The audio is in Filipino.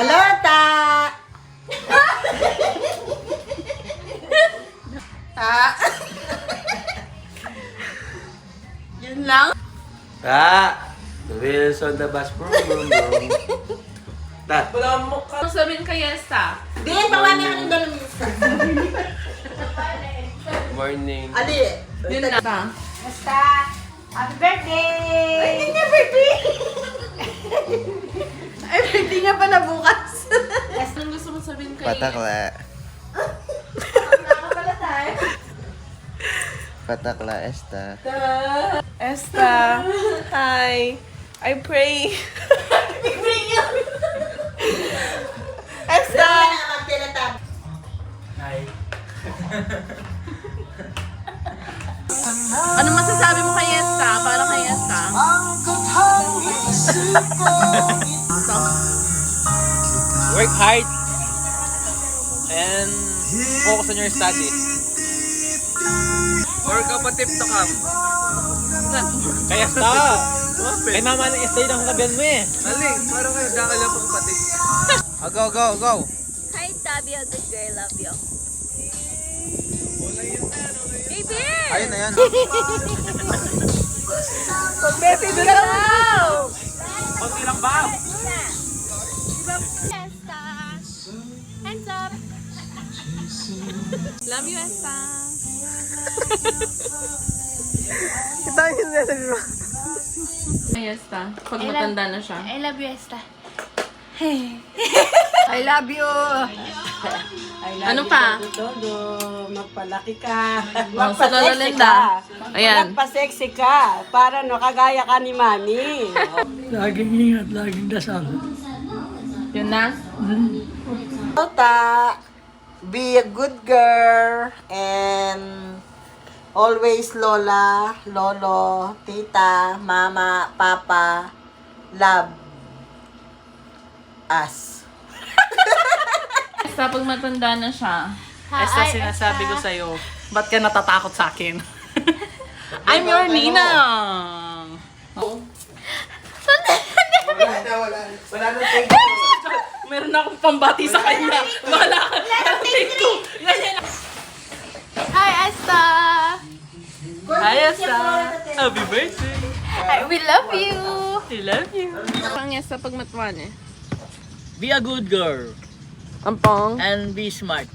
Alota! Yun lang? The wheels on the bus. Brum, brum, brum. Wala mo ka. Ano sabihin kay Yesta? Di, pawami ka ng dalawang minsan. Morning. Ali. Yun na. Basta, happy birthday! Ay, hindi niya birthday! Ay, birthday niya pala bukas. Anong gusto mo sabihin kay Patakla. Ako pala tayo. Patakla, esta. Esta, hi. I pray. Big yun. Esta! Magtilatap. Ano masasabi mo kay Esta? Para kay Esta? Work hard and focus on your studies. Work up tip to come. Kaya sta! Kay mama na stay lang sabihan mo eh. Aling, parang kayo kakala pang pati. Go, go, go! Hi, Tabby, a good girl, love you. Baby! Ayun na yan. Baby, doon na daw! Konti lang ba? Esta! Hands up! Love you, Esta. Kay Esta, pag matanda na siya. I love you, Esta. I love you. Ano pa? Todo, magpalaki ka. Oh, sa Lola Linda. Ayan. Magpa-sexy ka. Para no, kagaya ka ni Mami. Laging ingat, laging dasal. Yun na? Lota, be a good girl and always Lola, Lolo, Tita, Mama, Papa, love us. Esta, pag matanda na siya. Esta, sinasabi ko sa'yo, ba't ka natatakot sa akin? I'm your ninang! Wala nang take. Meron akong pambati sa kanya. Wala ka. Take two. Hi, Esta! Hi, Esta. Happy birthday. We love you! I love you. Pang Esta pag matuwan eh. Be a good girl Ampong. and be smart.